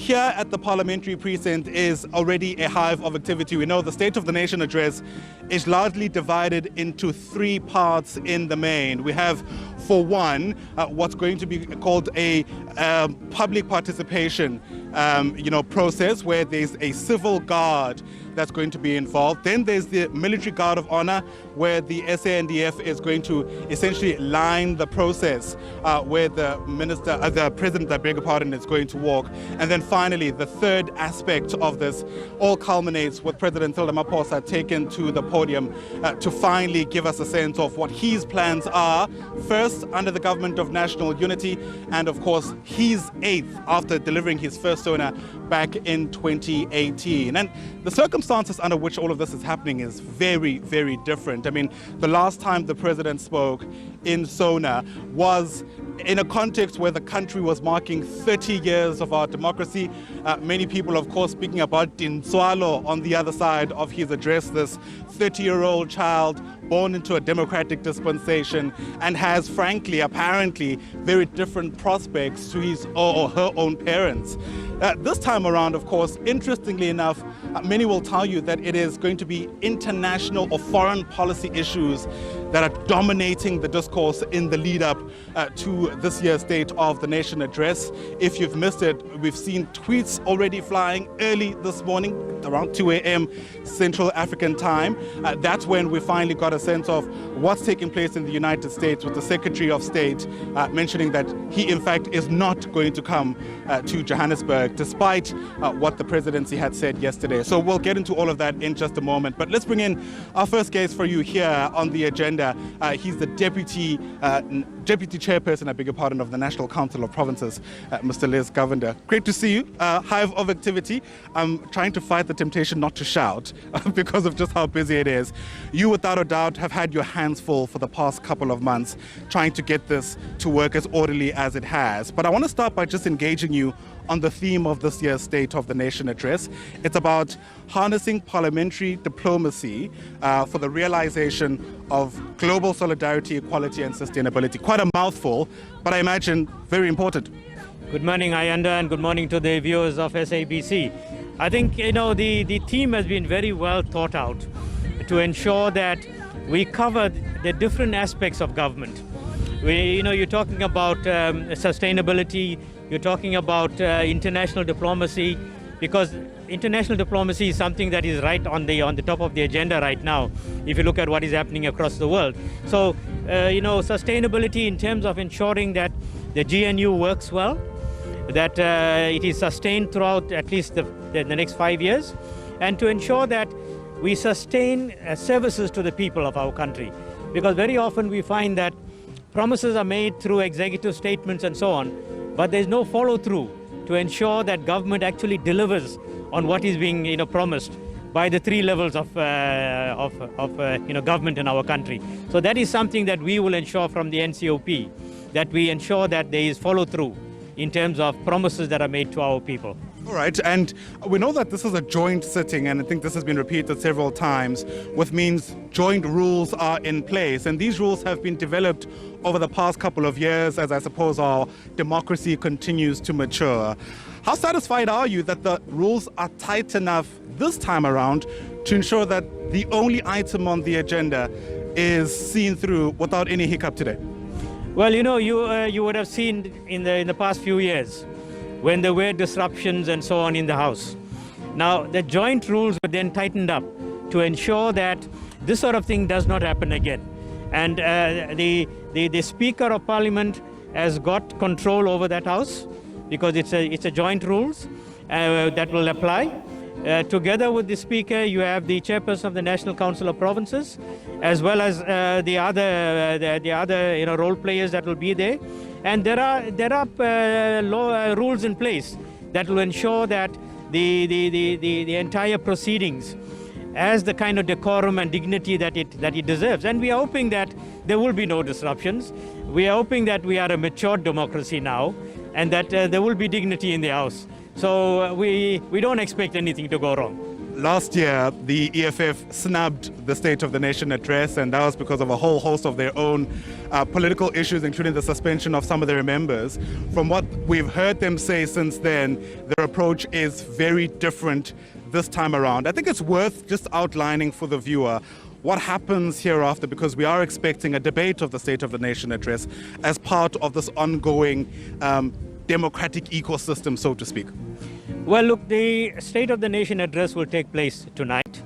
here at the Parliamentary precinct is already a hive of activity. We know the State of the Nation address is largely divided into three parts in the main. We have, for one, what's going to be called a public participation process where there's a civil guard that's going to be involved. Then there's the military guard of honor, where the SANDF is going to essentially line the process where the president, I beg your pardon, is going to walk. And then finally, the third aspect of this all culminates with President Cyril Ramaphosa taken to the podium to finally give us a sense of what his plans are, first under the government of national unity, and of course his eighth after delivering his first SONA back in 2018. And the circumstances under which all of this is happening is very, very different. I mean, the last time the president spoke in SONA was in a context where the country was marking 30 years of our democracy. Many people, of course, speaking about Dinswalo on the other side of his address, this 30-year-old child born into a democratic dispensation and has, frankly, apparently, very different prospects to his or her own parents. This time around, of course, interestingly enough, many will tell you that it is going to be international or foreign policy issues that are dominating the discourse in the lead up to this year's State of the Nation address. If you've missed it, we've seen tweets already flying early this morning, around 2 a.m. Central African time. That's when we finally got a sense of what's taking place in the United States, with the Secretary of State mentioning that he, in fact, is not going to come to Johannesburg, despite what the presidency had said yesterday. So we'll get into all of that in just a moment. But let's bring in our first guest for you here on the agenda. He's the deputy chairperson, I beg your pardon, of the National Council of Provinces, Mr. Govender. Great to see you. Hive of activity. I'm trying to fight the temptation not to shout because of just how busy it is. You, without a doubt, have had your hands full for the past couple of months trying to get this to work as orderly as it has. But I want to start by just engaging you on the theme of this year's State of the Nation address. It's about harnessing parliamentary diplomacy for the realization of global solidarity, equality and sustainability. Quite a mouthful, but I imagine very important. Good morning, Ayanda, and good morning to the viewers of SABC. I think, the theme has been very well thought out to ensure that we cover the different aspects of government. You're talking about sustainability, you're talking about international diplomacy, because international diplomacy is something that is right on the top of the agenda right now, if you look at what is happening across the world. So, sustainability in terms of ensuring that the GNU works well, that it is sustained throughout at least the next 5 years, and to ensure that we sustain services to the people of our country. Because very often we find that promises are made through executive statements and so on, but there's no follow-through to ensure that government actually delivers on what is being promised by the three levels of government in our country. So that is something that we will ensure from the NCOP, that we ensure that there is follow-through in terms of promises that are made to our people. All right, and we know that this is a joint sitting, and I think this has been repeated several times, which means joint rules are in place, and these rules have been developed over the past couple of years as I suppose our democracy continues to mature. How satisfied are you that the rules are tight enough this time around to ensure that the only item on the agenda is seen through without any hiccup today? Well, you would have seen in the past few years when there were disruptions and so on in the House. Now, the joint rules were then tightened up to ensure that this sort of thing does not happen again. And the Speaker of Parliament has got control over that House, because it's a joint rules that will apply. Together with the Speaker, you have the Chairperson of the National Council of Provinces, as well as the other role players that will be there. And there are rules in place that will ensure that the entire proceedings has the kind of decorum and dignity that it deserves. And we are hoping that there will be no disruptions. We are hoping that we are a matured democracy now, and that there will be dignity in the House. So we don't expect anything to go wrong. Last year, the EFF snubbed the State of the Nation address, and that was because of a whole host of their own political issues, including the suspension of some of their members. From what we've heard them say since then, their approach is very different this time around. I think it's worth just outlining for the viewer what happens hereafter, because we are expecting a debate of the State of the Nation address as part of this ongoing democratic ecosystem, so to speak. Well, look, the State of the Nation address will take place tonight.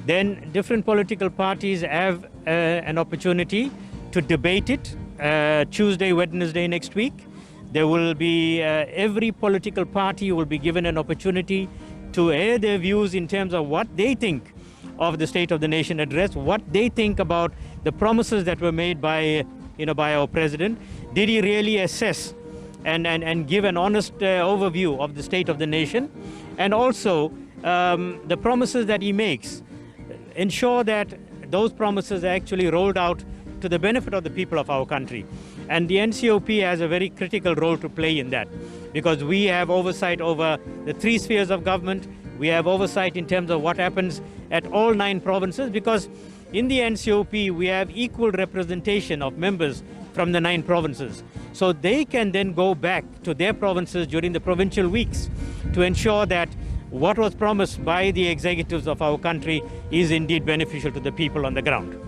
Then different political parties have an opportunity to debate it Tuesday, Wednesday next week. There will be, every political party will be given an opportunity to air their views in terms of what they think of the State of the Nation address, what they think about the promises that were made by our president. Did he really assess and give an honest overview of the state of the nation? And also the promises that he makes, ensure that those promises are actually rolled out to the benefit of the people of our country. And the NCOP has a very critical role to play in that, because we have oversight over the 3 spheres of government. We have oversight in terms of what happens at all 9 provinces, because in the NCOP we have equal representation of members from the 9 provinces. So they can then go back to their provinces during the provincial weeks to ensure that what was promised by the executives of our country is indeed beneficial to the people on the ground.